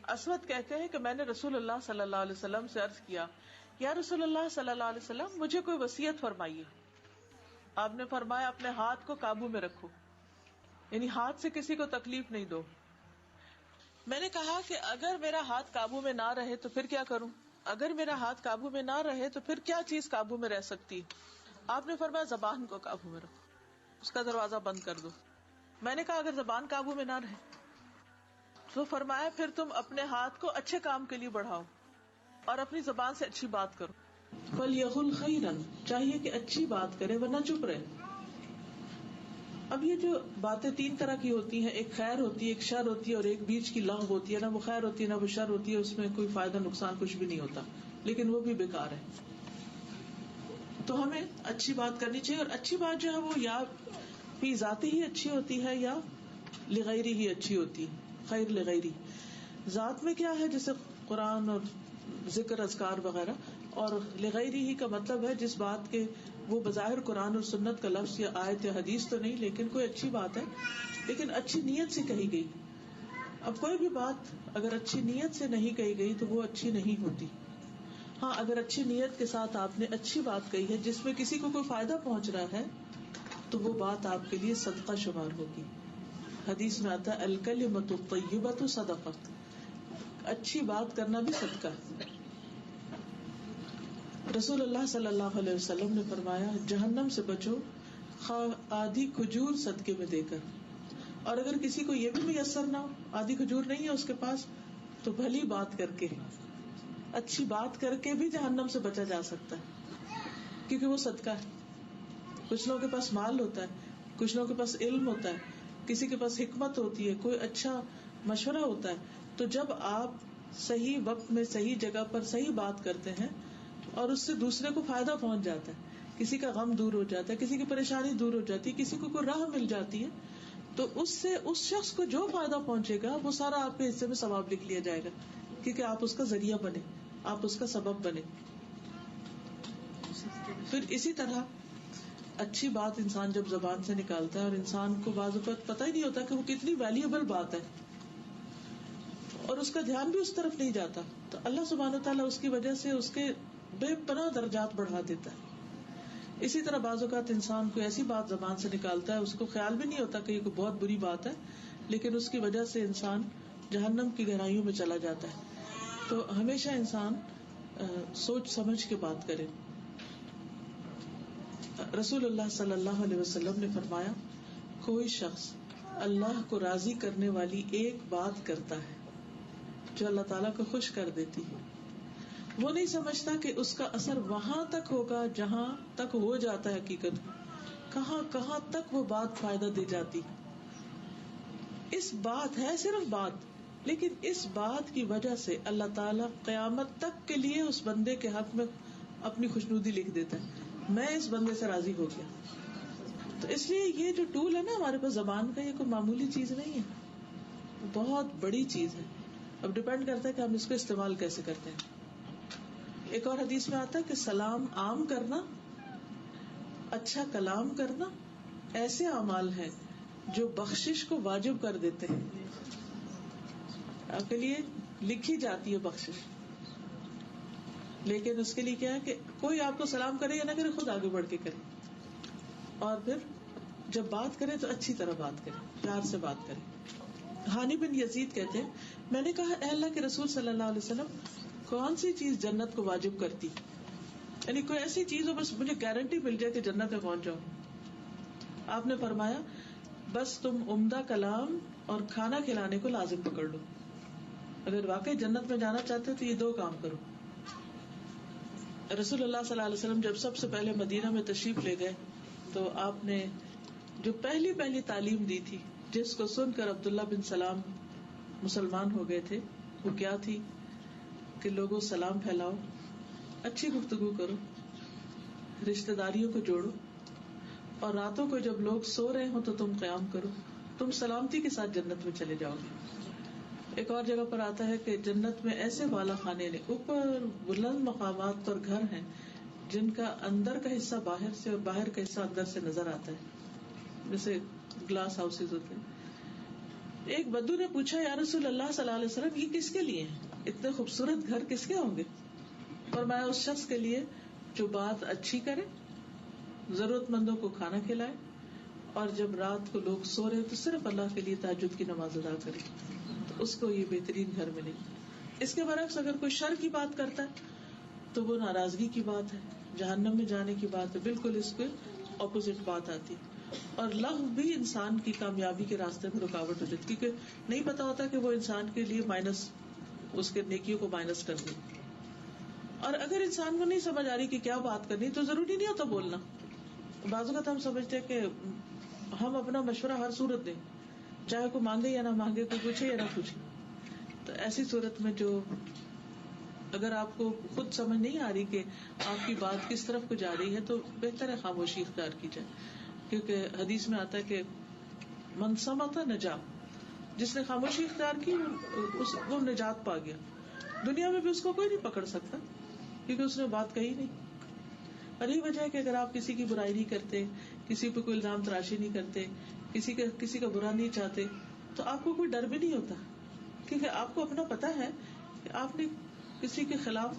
اسود کہتے ہیں کہ میں نے رسول اللہ صلی اللہ علیہ وسلم سے عرض کیا، یا رسول اللہ صلی اللہ علیہ وسلم مجھے کوئی وصیت فرمائیے. آپ نے فرمایا اپنے ہاتھ کو قابو میں رکھو، یعنی ہاتھ سے کسی کو تکلیف نہیں دو. میں نے کہا کہ اگر میرا ہاتھ قابو میں نہ رہے تو پھر کیا کروں؟ اگر میرا ہاتھ قابو میں نہ رہے تو پھر کیا چیز قابو میں رہ سکتی؟ آپ نے فرمایا زبان کو قابو میں رکھو، اس کا دروازہ بند کر دو. میں نے کہا اگر زبان قابو میں نہ رہے تو فرمایا پھر تم اپنے ہاتھ کو اچھے کام کے لیے بڑھاؤ اور اپنی زبان سے اچھی بات کرو. فَلْيَقُلْ خَيْرًا، چاہیے کہ اچھی بات کرے ورنہ چپ رہے. اب یہ جو باتیں 3 طرح کی ہوتی ہیں، ایک خیر ہوتی ہے، ایک شر ہوتی ہے، اور ایک بیچ کی لغو ہوتی ہے. نہ وہ خیر ہوتی ہے نہ وہ شر ہوتی ہے، اس میں کوئی فائدہ نقصان کچھ بھی نہیں ہوتا، لیکن وہ بھی بیکار ہے. تو ہمیں اچھی بات کرنی چاہیے، اور اچھی بات جو ہے وہ یا فی ذاتی ہی اچھی ہوتی ہے یا لغیری ہی اچھی ہوتی ہے. خیر لغیری، ذات میں کیا ہے جیسے قرآن اور ذکر اذکار وغیرہ، اور لغیری ہی کا مطلب ہے جس بات کے وہ بظاہر قرآن اور سنت کا لفظ یا آیت یا حدیث تو نہیں، لیکن کوئی اچھی بات ہے، لیکن اچھی نیت سے کہی گئی. اب کوئی بھی بات اگر اچھی نیت سے نہیں کہی گئی تو وہ اچھی نہیں ہوتی. ہاں اگر اچھی نیت کے ساتھ آپ نے اچھی بات کہی ہے جس میں کسی کو کوئی فائدہ پہنچ رہا ہے تو وہ بات آپ کے لیے صدقہ شمار ہوگی. حدیث میں آتا ہے الکلمۃ الطیبۃ صدقہ، اچھی بات کرنا بھی صدقہ ہے. رسول اللہ صلی اللہ علیہ وسلم نے فرمایا جہنم سے بچو خواہ آدھی کھجور صدقے میں دے کر، اور اگر کسی کو یہ بھی میسر نہ ہو، آدھی کھجور نہیں ہے اس کے پاس، تو بھلی بات کر کے، اچھی بات کر کے بھی جہنم سے بچا جا سکتا ہے، کیونکہ وہ صدقہ ہے. کچھ لوگوں کے پاس مال ہوتا ہے، کچھ لوگوں کے پاس علم ہوتا ہے، کسی کے پاس حکمت ہوتی ہے، کوئی اچھا مشورہ ہوتا ہے. تو جب آپ صحیح وقت میں صحیح جگہ پر صحیح بات کرتے ہیں اور اس سے دوسرے کو فائدہ پہنچ جاتا ہے، کسی کا غم دور ہو جاتا ہے، کسی کی پریشانی دور ہو جاتی ہے، کسی کو کوئی راہ مل جاتی ہے، تو اس سے اس شخص کو جو فائدہ پہنچے گا وہ سارا آپ کے حصے میں ثواب لکھ لیا جائے گا، کیونکہ آپ اس کا ذریعہ بنے، آپ اس کا سبب بنے. پھر اسی طرح اچھی بات انسان جب زبان سے نکالتا ہے اور انسان کو بعض اوقات پتہ ہی نہیں ہوتا کہ وہ کتنی ویلیوبل بات ہے اور اس کا دھیان بھی اس طرف نہیں جاتا، تو اللہ سبحانہ وتعالیٰ اس کی وجہ سے اس کے بے پناہ درجات بڑھا دیتا ہے. اسی طرح بعض اوقات انسان کو ایسی بات زبان سے نکالتا ہے اس کو خیال بھی نہیں ہوتا کہ یہ کوئی بہت بری بات ہے، لیکن اس کی وجہ سے انسان جہنم کی گہرائیوں میں چلا جاتا ہے. تو ہمیشہ انسان سوچ سمجھ کے بات کرے. رسول اللہ صلی اللہ علیہ وسلم نے فرمایا کوئی شخص اللہ کو راضی کرنے والی ایک بات کرتا ہے جو اللہ تعالیٰ کو خوش کر دیتی ہے، وہ نہیں سمجھتا کہ اس کا اثر وہاں تک ہوگا جہاں تک ہو جاتا ہے حقیقت میں، کہاں کہاں تک وہ بات فائدہ دے جاتی. اس بات ہے صرف بات، لیکن اس بات کی وجہ سے اللہ تعالیٰ قیامت تک کے لیے اس بندے کے حق میں اپنی خوشنودی لکھ دیتا ہے، میں اس بندے سے راضی ہو گیا. تو اس لیے یہ جو ٹول ہے نا ہمارے پاس زبان کا، یہ کوئی معمولی چیز نہیں ہے، بہت بڑی چیز ہے. اب ڈپینڈ کرتا ہے کہ ہم اس کو استعمال کیسے کرتے ہیں. ایک اور حدیث میں آتا ہے کہ سلام عام کرنا، اچھا کلام کرنا ایسے اعمال ہیں جو بخشش کو واجب کر دیتے ہیں. آپ کے لیے لکھی جاتی ہے بخشش، لیکن اس کے لیے کیا ہے کہ کوئی آپ کو سلام کرے یا نہ کرے، خود آگے بڑھ کے کرے، اور پھر جب بات کرے تو اچھی طرح بات کرے، پیار سے بات کرے. ہانی بن یزید کہتے ہیں میں نے کہا اے اللہ کے رسول صلی اللہ علیہ وسلم، کون سی چیز جنت کو واجب کرتی؟ یعنی کوئی ایسی چیز ہو بس مجھے گارنٹی مل جائے کہ جنت میں پہنچ جاؤں. آپ نے فرمایا بس تم عمدہ کلام اور کھانا کھلانے کو لازم پکڑ لو. اگر واقعی جنت میں جانا چاہتے ہو تو یہ 2 کام کرو. رسول اللہ صلی اللہ علیہ وسلم جب سب سے پہلے مدینہ میں تشریف لے گئے تو آپ نے جو پہلی تعلیم دی تھی، جس کو سن کر عبداللہ بن سلام مسلمان ہو گئے تھے، وہ کیا تھی کہ لوگوں سلام پھیلاؤ، اچھی گفتگو کرو، رشتہ داریوں کو جوڑو، اور راتوں کو جب لوگ سو رہے ہوں تو تم قیام کرو، تم سلامتی کے ساتھ جنت میں چلے جاؤ گے. ایک اور جگہ پر آتا ہے کہ جنت میں ایسے بالا خانے نے اوپر بلند مقامات پر گھر ہیں جن کا اندر کا حصہ باہر سے اور باہر کا حصہ اندر سے نظر آتا ہے، جیسے گلاس ہاؤسز ہوتے ہیں. ایک بدو نے پوچھا یا رسول اللہ صلی اللہ علیہ وسلم یہ کس کے لیے ہیں؟ اتنے خوبصورت گھر کس کے ہوں گے؟ فرمایا اس شخص کے لیے جو بات اچھی کرے، ضرورت مندوں کو کھانا کھلائے، اور جب رات کو لوگ سو رہے تو صرف اللہ کے لیے تہجد کی نماز ادا کرے، تو اس کو یہ بہترین گھر ملے. اس کے برعکس اگر کوئی شر کی بات کرتا ہے تو وہ ناراضگی کی بات ہے، جہنم میں جانے کی بات ہے، بالکل اس کے اپوزٹ بات آتی. اور لغو بھی انسان کی کامیابی کے راستے میں رکاوٹ ہو جاتی، کیونکہ نہیں پتا ہوتا کہ وہ انسان کے لیے مائنس، اس کے نیکیوں کو مائنس کر دے. اور اگر انسان کو نہیں سمجھ آ رہی کہ کیا بات کرنی تو ضروری نہیں ہوتا بولنا. بعض اوقات ہم سمجھتے ہیں کہ ہم اپنا مشورہ ہر صورت دیں، چاہے کوئی مانگے یا نہ مانگے، کوئی پوچھے یا نہ پوچھے. تو ایسی صورت میں جو اگر آپ کو خود سمجھ نہیں آ رہی کہ آپ کی بات کس طرف کو جا رہی ہے تو بہتر ہے خاموشی اختیار کی جائے. کیونکہ حدیث میں آتا ہے کہ من صمت نجا، جس نے خاموشی اختیار کی وہ نجات پا گیا. دنیا میں بھی اس کو کوئی نہیں پکڑ سکتا کیونکہ اس نے بات کہی نہیں. اور یہی وجہ ہے کہ اگر آپ کسی کی برائی نہیں کرتے، کسی پہ کوئی الزام تراشی نہیں کرتے، کسی کا برا نہیں چاہتے، تو آپ کو کوئی ڈر بھی نہیں ہوتا، کیونکہ آپ کو اپنا پتا ہے کہ آپ نے کسی کے خلاف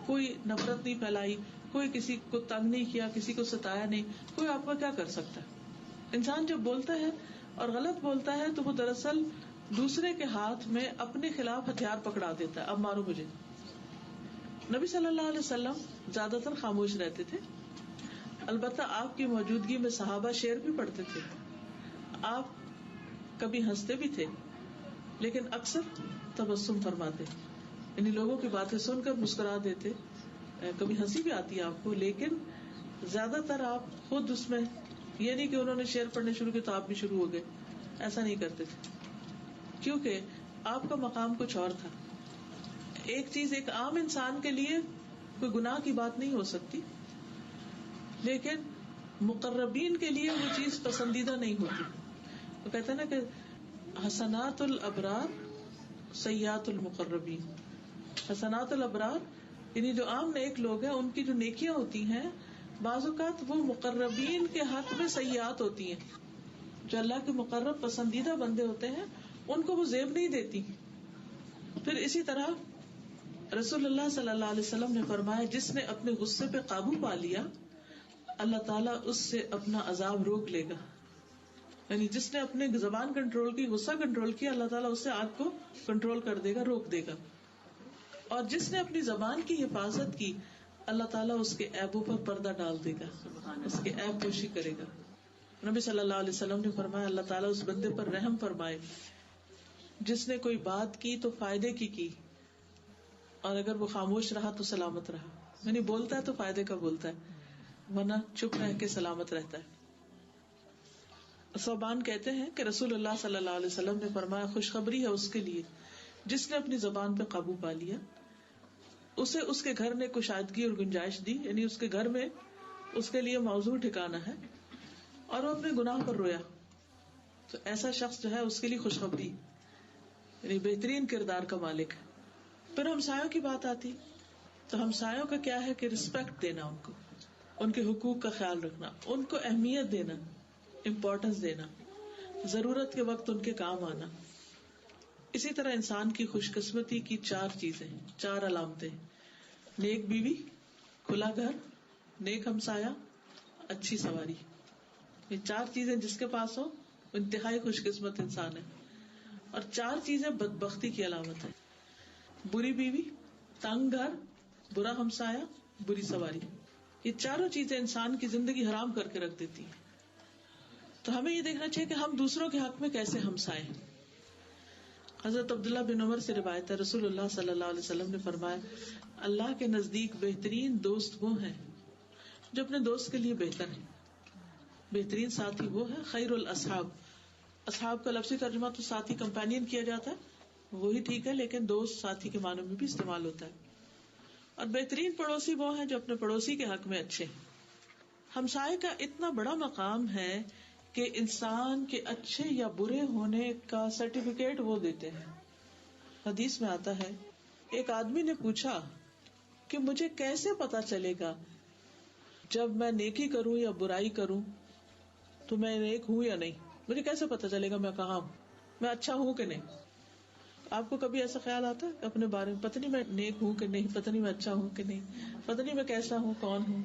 کوئی نفرت نہیں پھیلائی، کوئی کسی کو تنگ نہیں کیا، کسی کو ستایا نہیں، کوئی آپ کا کیا کر سکتا ہے. انسان جب بولتا ہے اور غلط بولتا ہے تو وہ دراصل دوسرے کے ہاتھ میں اپنے خلاف ہتھیار پکڑا دیتا ہے، اب مارو مجھے. نبی صلی اللہ علیہ وسلم زیادہ تر خاموش رہتے تھے، البتہ آپ کی موجودگی میں صحابہ شعر بھی پڑھتے تھے. آپ کبھی ہنستے بھی تھے لیکن اکثر تبسم فرماتے، یعنی لوگوں کی باتیں سن کر مسکرا دیتے. کبھی ہنسی بھی آتی ہے آپ کو، لیکن زیادہ تر آپ خود اس میں، یہ نہیں کہ انہوں نے شعر پڑھنے شروع کیا تو آپ بھی شروع ہو گئے، ایسا نہیں کرتے تھے، کیونکہ آپ کا مقام کچھ اور تھا. ایک چیز ایک عام انسان کے لیے کوئی گناہ کی بات نہیں ہو سکتی، لیکن مقربین کے لیے وہ چیز پسندیدہ نہیں ہوتی. تو کہتے ہیں نا کہ حسنات الابرار سیئات المقربین. حسنات الابرار یعنی جو عام نیک لوگ ہیں ان کی جو نیکیاں ہوتی ہیں بعض اوقات وہ مقربین کے حق میں سیئات ہوتی ہیں. جو اللہ کے مقرب پسندیدہ بندے ہوتے ہیں ان کو وہ زیب نہیں دیتی. پھر اسی طرح رسول اللہ صلی اللہ علیہ وسلم نے فرمایا جس نے اپنے غصے پہ قابو پا لیا اللہ تعالیٰ اس سے اپنا عذاب روک لے گا. یعنی جس نے اپنے زبان کنٹرول کی، غصہ کنٹرول کیا، اللہ تعالیٰ اس سے آگ کو کنٹرول کر دے گا، روک دے گا. اور جس نے اپنی زبان کی حفاظت کی اللہ تعالیٰ اس کے عیبوں پر پردہ ڈال دے گا، اس کے عیب پوشی کرے گا. نبی صلی اللہ علیہ وسلم نے فرمایا اللہ تعالیٰ اس بندے پر رحم فرمائے جس نے کوئی بات کی تو فائدے کی اور اگر وہ خاموش رہا تو سلامت رہا. یعنی بولتا ہے تو فائدے کا بولتا ہے، ورنہ چپ رہ کے سلامت رہتا ہے. صوبان کہتے ہیں کہ رسول اللہ صلی اللہ علیہ وسلم نے فرمایا خوشخبری ہے اس کے لیے جس نے اپنی زبان پہ قابو پا لیا، اسے اس کے گھر نے کشادگی اور گنجائش دی، یعنی اس کے گھر میں اس کے لیے موضوع ٹھکانا ہے، اور وہ اپنے گناہ پر رویا، تو ایسا شخص جو ہے اس کے لیے خوشخبری، یعنی بہترین کردار کا مالک ہے۔ پھر ہمسایوں کی بات آتی، تو ہمسایوں کا کیا ہے کہ رسپیکٹ دینا، ان کو ان کے حقوق کا خیال رکھنا، ان کو اہمیت دینا، امپورٹنس دینا، ضرورت کے وقت ان کے کام آنا۔ اسی طرح انسان کی خوش قسمتی کی 4 چیزیں، 4 علامتیں: نیک بیوی، کھلا گھر، نیک ہمسایا، اچھی سواری۔ یہ 4 چیزیں جس کے پاس ہو انتہائی خوش قسمت انسان ہے، اور 4 چیزیں بدبختی کی علامت ہے: بری بیوی، تنگ گھر، برا ہمسایا، بری سواری۔ یہ 4 چیزیں انسان کی زندگی حرام کر کے رکھ دیتی ہیں۔ تو ہمیں یہ دیکھنا چاہیے کہ ہم دوسروں کے حق میں کیسے ہمسائے۔ حضرت عبداللہ بن عمر سے روایت ہے، رسول اللہ صلی اللہ علیہ وسلم نے فرمایا، اللہ کے نزدیک بہترین دوست وہ ہیں جو اپنے دوست کے لیے بہتر ہیں۔ بہترین ساتھی وہ ہے، خیر الاصحاب، اصحاب کا لفظی ترجمہ تو ساتھی، کمپینین کیا جاتا ہے، وہی ٹھیک ہے، لیکن دوست ساتھی کے معنوں میں بھی استعمال ہوتا ہے۔ اور بہترین پڑوسی وہ ہیں جو اپنے پڑوسی کے حق میں اچھے ہیں۔ ہمسائے کا اتنا بڑا مقام ہے کہ انسان کے اچھے یا برے ہونے کا سرٹیفکیٹ وہ دیتے ہیں۔ حدیث میں آتا ہے، ایک آدمی نے پوچھا کہ مجھے کیسے پتا چلے گا جب میں نیکی کروں یا برائی کروں تو میں نیک ہوں یا نہیں، مجھے کیسے پتا چلے گا میں کہاں ہوں، میں اچھا ہوں کہ نہیں؟ آپ کو کبھی ایسا خیال آتا ہے اپنے بارے میں، پتہ نہیں میں نیک ہوں کہ نہیں، پتہ نہیں میں اچھا ہوں کہ نہیں، پتہ نہیں میں کیسا ہوں، کون ہوں؟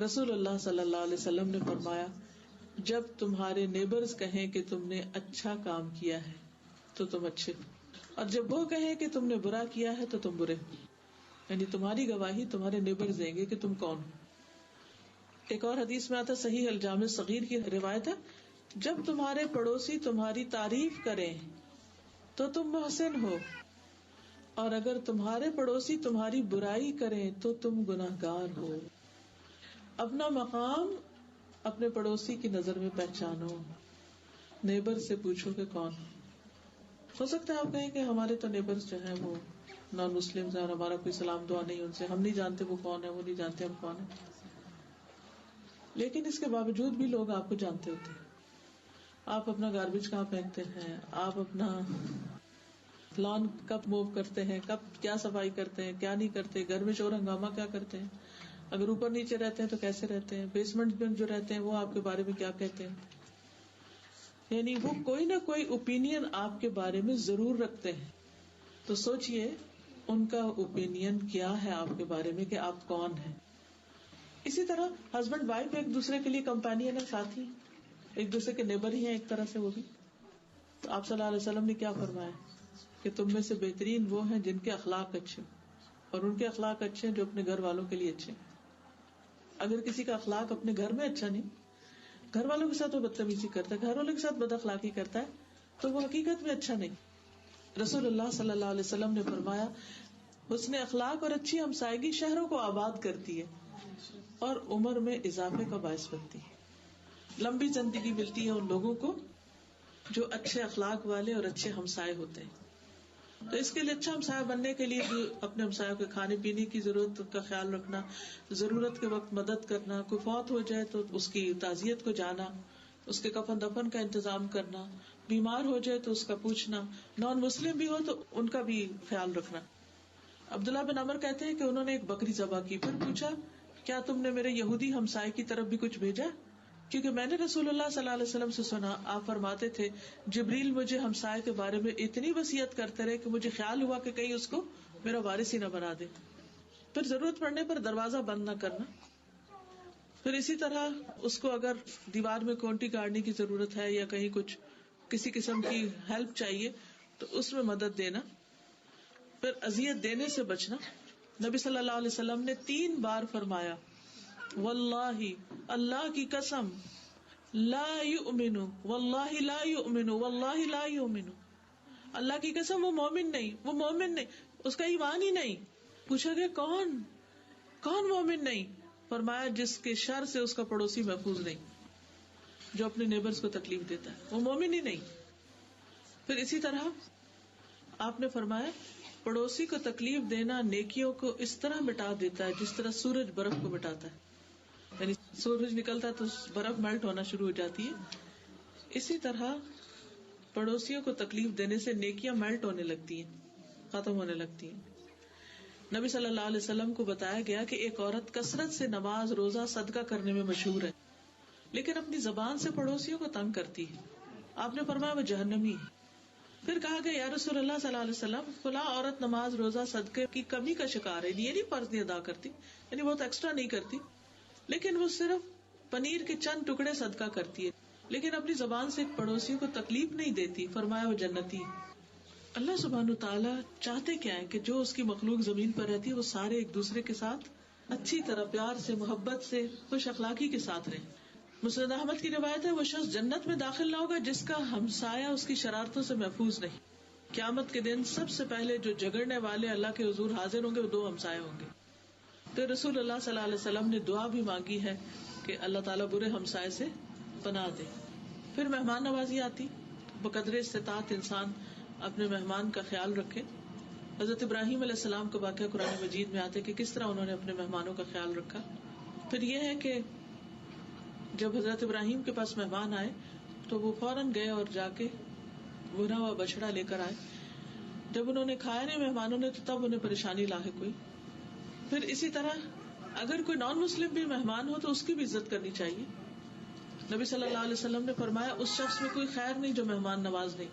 رسول اللہ صلی اللہ علیہ وسلم نے فرمایا، جب تمہارے نیبرز کہیں کہ تم نے اچھا کام کیا ہے تو تم اچھے ہو، اور جب وہ کہیں کہ تم نے برا کیا ہے تو تم برے ہو، یعنی تمہاری گواہی تمہارے نیبرز دیں گے کہ تم کون ہو۔ ایک اور حدیث میں آتا، صحیح الجامع صغیر کی روایت ہے، جب تمہارے پڑوسی تمہاری تعریف کریں تو تم محسن ہو، اور اگر تمہارے پڑوسی تمہاری برائی کریں تو تم گناہگار ہو۔ اپنا مقام اپنے پڑوسی کی نظر میں پہچانو، نیبر سے پوچھو کہ کون ہو سکتا ہے آپ کہیں کہ ہمارے تو نیبرز جو ہیں وہ نان مسلم ہیں اور ہمارا کوئی سلام دعا نہیں ان سے، ہم نہیں جانتے وہ کون ہے، وہ نہیں جانتے ہم کون ہیں، لیکن اس کے باوجود بھی لوگ آپ کو جانتے ہوتے ہیں۔ آپ اپنا گاربیج کہاں پھینکتے ہیں، آپ اپنا لان کب موو کرتے ہیں، کب کیا صفائی کرتے ہیں، کیا نہیں کرتے، گھر میں شور ہنگامہ کیا کرتے ہیں، اگر اوپر نیچے رہتے ہیں تو کیسے رہتے ہیں، بیسمنٹ میں جو رہتے ہیں وہ آپ کے بارے میں کیا کہتے ہیں، یعنی وہ کوئی نہ کوئی اوپینین آپ کے بارے میں ضرور رکھتے ہیں۔ تو سوچئے ان کا اوپینین کیا ہے آپ کے بارے میں، کہ آپ کون ہیں۔ اسی طرح ہسبینڈ وائف ایک دوسرے کے لیے کمپینین ہے، ساتھی، ایک دوسرے کے نیبر ہی ہیں ایک طرح سے وہ بھی۔ تو آپ صلی اللہ علیہ وسلم نے کیا فرمایا کہ تم میں سے بہترین وہ ہیں جن کے اخلاق اچھے، اور ان کے اخلاق اچھے ہیں جو اپنے گھر والوں کے لیے اچھے ہیں۔ اگر کسی کا اخلاق اپنے گھر میں اچھا نہیں، گھر والوں کے ساتھ وہ بدتمیزی کرتا ہے، گھر والوں کے ساتھ بد اخلاقی کرتا ہے، تو وہ حقیقت میں اچھا نہیں۔ رسول اللہ صلی اللہ علیہ وسلم نے فرمایا، حسن اخلاق اور اچھی ہمسائیگی شہروں کو آباد کرتی ہے اور عمر میں اضافے کا باعث بنتی ہے۔ لمبی زندگی ملتی ہے ان لوگوں کو جو اچھے اخلاق والے اور اچھے ہمسائے ہوتے ہیں۔ تو اس کے لیے اچھا ہمسایہ بننے کے لیے بھی اپنے ہمسایوں کے کھانے پینے کی ضرورت کا خیال رکھنا، ضرورت کے وقت مدد کرنا، کوئی فوت ہو جائے تو اس کی تعزیت کو جانا، اس کے کفن دفن کا انتظام کرنا، بیمار ہو جائے تو اس کا پوچھنا، نان مسلم بھی ہو تو ان کا بھی خیال رکھنا۔ عبداللہ بن عمر کہتے ہیں کہ انہوں نے ایک بکری ذبح کی، پھر پوچھا، کیا تم نے میرے یہودی ہمسائے کی طرف بھی کچھ بھیجا؟ کیونکہ میں نے رسول اللہ صلی اللہ علیہ وسلم سے سنا، آپ فرماتے تھے، جبریل مجھے ہمسائے کے بارے میں اتنی وصیت کرتے رہے کہ مجھے خیال ہوا کہ کہیں اس کو میرا وارث ہی نہ بنا دے۔ پھر ضرورت پڑنے پر دروازہ بند نہ کرنا۔ پھر اسی طرح اس کو اگر دیوار میں کونٹی گاڑنے کی ضرورت ہے یا کہیں کچھ کسی قسم کی ہیلپ چاہیے تو اس میں مدد دینا۔ پھر اذیت دینے سے بچنا۔ نبی صلی اللہ علیہ وسلم نے 3 بار فرمایا، واللہ، اللہ کی قسم، لا یؤمن، واللہ لا یؤمن، واللہ لا یؤمن، اللہ کی قسم وہ مومن نہیں، وہ مومن نہیں، اس کا ایمان ہی نہیں۔ پوچھا گیا کون مومن نہیں؟ فرمایا جس کے شر سے اس کا پڑوسی محفوظ نہیں۔ جو اپنے نیبرز کو تکلیف دیتا ہے، وہ مومن ہی نہیں. پھر اسی طرح آپ نے فرمایا پڑوسی کو تکلیف دینا نیکیوں کو اس طرح مٹا دیتا ہے جس طرح سورج برف کو مٹاتا ہے. یعنی سورج نکلتا ہے تو برف میلٹ ہونا شروع ہو جاتی ہے. اسی طرح پڑوسیوں کو تکلیف دینے سے نیکیاں میلٹ ہونے لگتی ہیں، ختم ہونے لگتی ہیں. نبی صلی اللہ علیہ وسلم کو بتایا گیا کہ ایک عورت کثرت سے نماز روزہ صدقہ کرنے میں مشہور ہے، لیکن اپنی زبان سے پڑوسیوں کو تنگ کرتی ہے. آپ نے فرمایا وہ جہنمی ہے. پھر کہا گیا یا رسول اللہ صلی اللہ علیہ وسلم فلاں عورت نماز روزہ صدقے کی کمی کا شکار ہے، یہ نہیں فرض نہیں ادا کرتی، یعنی بہت ایکسٹرا نہیں کرتی، لیکن وہ صرف پنیر کے چند ٹکڑے صدقہ کرتی ہے، لیکن اپنی زبان سے ایک پڑوسی کو تکلیف نہیں دیتی. فرمایا وہ جنتی. اللہ سبحانہ وتعالیٰ چاہتے کیا ہے کہ جو اس کی مخلوق زمین پر رہتی ہے وہ سارے ایک دوسرے کے ساتھ اچھی طرح پیار سے محبت سے خوش اخلاقی کے ساتھ رہیں. مسند احمد کی روایت ہے وہ شخص جنت میں داخل نہ ہوگا جس کا ہمسایہ اس کی شرارتوں سے محفوظ نہیں. قیامت کے دن سب سے پہلے جو جگڑنے والے اللہ کے حضور حاضر ہوں گے وہ 2 ہمسائے ہوں گے. پھر رسول اللہ صلی اللہ علیہ وسلم نے دعا بھی مانگی ہے کہ اللہ تعالیٰ برے ہمسائے سے پناہ دے. پھر مہمان نوازی آتی. بقدر استطاعت انسان اپنے مہمان کا خیال رکھے. حضرت ابراہیم علیہ السلام کا واقعہ قرآن مجید میں آتے کہ کس طرح انہوں نے اپنے مہمانوں کا خیال رکھا. پھر یہ ہے کہ جب حضرت ابراہیم کے پاس مہمان آئے تو وہ فوراً گئے اور جا کے بھنا ہوا بچڑا لے کر آئے. جب انہوں نے کھایا نہیں مہمانوں نے تو تب انہیں پریشانی لاحق ہوئی. پھر اسی طرح اگر کوئی نان مسلم بھی مہمان ہو تو اس کی بھی عزت کرنی چاہیے. نبی صلی اللہ علیہ وسلم نے فرمایا اس شخص میں کوئی خیر نہیں جو مہمان نواز نہیں.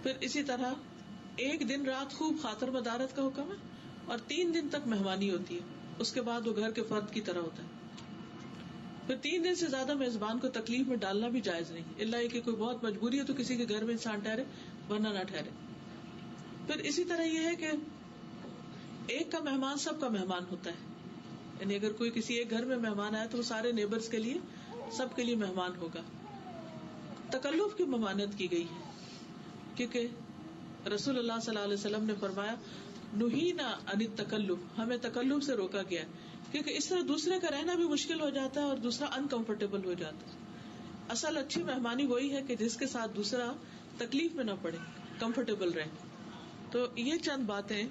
پھر اسی طرح ایک دن رات خوب خاطر مدارت کا حکم ہے اور 3 دن تک مہمانی ہوتی ہے، اس کے بعد وہ گھر کے فرد کی طرح ہوتا ہے. پھر 3 دن سے زیادہ میزبان کو تکلیف میں ڈالنا بھی جائز نہیں، الا یہ کہ کوئی بہت مجبوری ہے تو کسی کے گھر میں انسان ٹھہرے ورنہ نہ ٹھہرے. پھر اسی طرح یہ ہے کہ ایک کا مہمان سب کا مہمان ہوتا ہے، یعنی اگر کوئی کسی ایک گھر میں مہمان آیا تو وہ سارے نیبرز کے لیے سب کے لیے مہمان ہوگا. تکلف کی ممانعت کی گئی ہے کیونکہ رسول اللہ صلی اللہ علیہ وسلم نے فرمایا نہینا عن التکلف، ہمیں تکلف سے روکا گیا کیونکہ اس طرح دوسرے کا رہنا بھی مشکل ہو جاتا ہے اور دوسرا انکمفرٹیبل ہو جاتا ہے. اصل اچھی مہمانی وہی ہے کہ جس کے ساتھ دوسرا تکلیف میں نہ پڑے، کمفرٹیبل رہے. تو یہ چند باتیں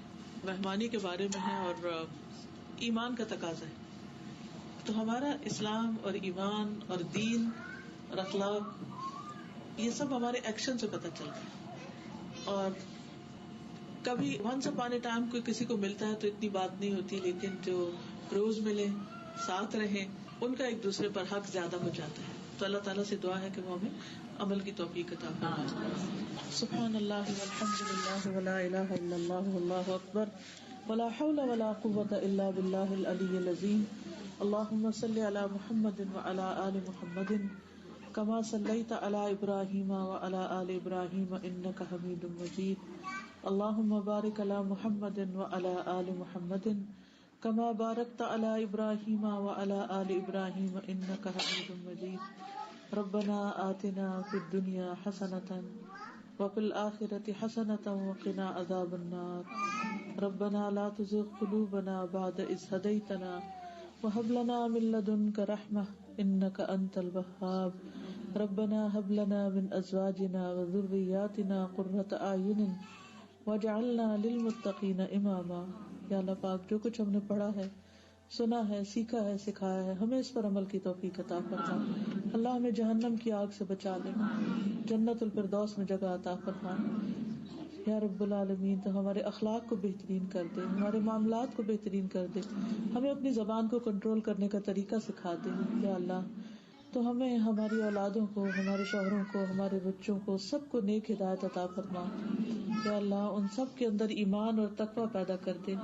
مہمانی کے بارے میں ہیں اور ایمان کا تقاضا ہے. تو ہمارا اسلام اور ایمان اور دین اور اخلاق یہ سب ہمارے ایکشن سے پتہ چلتا ہے. اور کبھی ونس اپان اے ٹائم کوئی کسی کو ملتا ہے تو اتنی بات نہیں ہوتی، لیکن جو روز ملے ساتھ رہیں ان کا ایک دوسرے پر حق زیادہ ہو جاتا ہے. تو اللہ تعالیٰ سے دعا ہے کہ وہ ہمیں عمل کی توفیق عطا فرمائے. سبحان اللہ والحمد للہ ولا الہ الا اللہ واللہ اکبر ولا حول ولا قوة الا باللہ العلی العظیم. اللہم صلی علی محمد وعلی آل محمد کما صلیت علی ابراہیم وعلی آل ابراہیم انک حمید مجید. اللہم بارک علی محمد وعلی آل محمد کما بارکت علی ابراہیم وعلی آل ابراہیم انک حمید مجید. ربنا آتنا فی الدنیا حسنۃ وفی الآخرۃ حسنۃ وقنا عذاب النار. ربنا لا تزغ قلوبنا بعد اذ ہدیتنا وهب لنا من لدنك رحمة انك انت الوهاب. ربنا هب لنا من ازواجنا وذرياتنا قرة اعین واجعلنا للمتقین اماما. یا اللہ پاک جو کچھ ہم نے پڑھا ہے، سنا ہے، سیکھا ہے، سکھایا ہے، ہمیں اس پر عمل کی توفیق عطا فرما. اللہ ہمیں جہنم کی آگ سے بچا لے، جنت الفردوس میں جگہ عطا فرما. یا رب العالمین تو ہمارے اخلاق کو بہترین کر دے، ہمارے معاملات کو بہترین کر دے، ہمیں اپنی زبان کو کنٹرول کرنے کا طریقہ سکھا دے. یا اللہ تو ہمیں، ہماری اولادوں کو، ہمارے شوہروں کو، ہمارے بچوں کو، سب کو نیک ہدایت عطا فرما. یا اللہ ان سب کے اندر ایمان اور تقوی پیدا کر دے،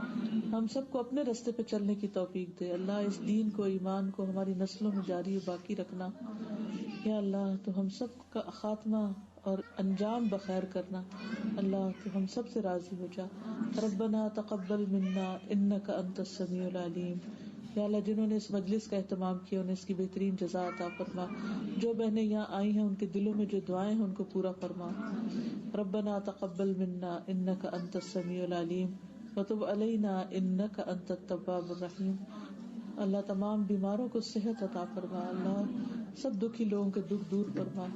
ہم سب کو اپنے راستے پہ چلنے کی توفیق دے. اللہ اس دین کو، ایمان کو ہماری نسلوں میں جاری باقی رکھنا. یا اللہ تو ہم سب کا خاتمہ اور انجام بخیر کرنا. اللہ تو ہم سب سے راضی ہو جا. ربنا تقبل منا انک انت السمیع العلیم. یا اللہ جنہوں نے اس مجلس کا اہتمام کیا انہیں اس کی بہترین جزا عطا فرما. جو بہنیں یہاں آئی ہیں ان کے دلوں میں جو دعائیں ہیں ان کو پورا فرما. ربنا تقبل منا انک انت السمیع العلیم وتب علینا انک انت التواب الرحیم. اللہ تمام بیماروں کو صحت عطا فرما. اللہ سب دکھی لوگوں کے دکھ دور فرما.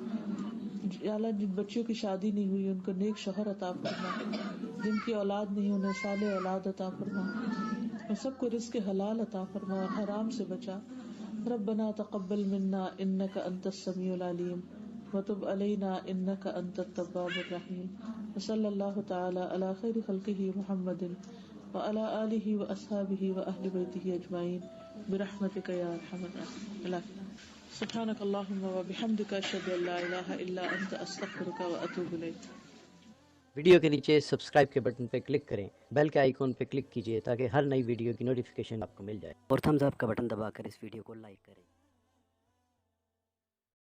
یا اللہ جن بچیوں کی شادی نہیں ہوئی ان کو نیک شوہر عطا فرما, جن کی اولاد نہیں انہیں صالح اولاد عطا فرما, اور سب کو رزق حلال عطا فرما, حرام سے بچا. ربنا تقبل منا انك انت السميع العليم وتب علينا انك انت التواب الرحيم. وصلى الله تعالى على خير خلقه محمد وعلى آله واصحابه واهل بيته اجمعين برحمتك يا ارحم الراحمين. سبحانك اللهم وبحمدك اشهد ان لا اله الا انت استغفرك واتوب اليك. ویڈیو کے نیچے سبسکرائب کے بٹن پہ کلک کریں, بیل کے آئیکن پہ کلک کیجئے تاکہ ہر نئی ویڈیو کی نوٹیفیکیشن آپ کو مل جائے, اور تھمز اپ کا بٹن دبا کر اس ویڈیو کو لائک کریں.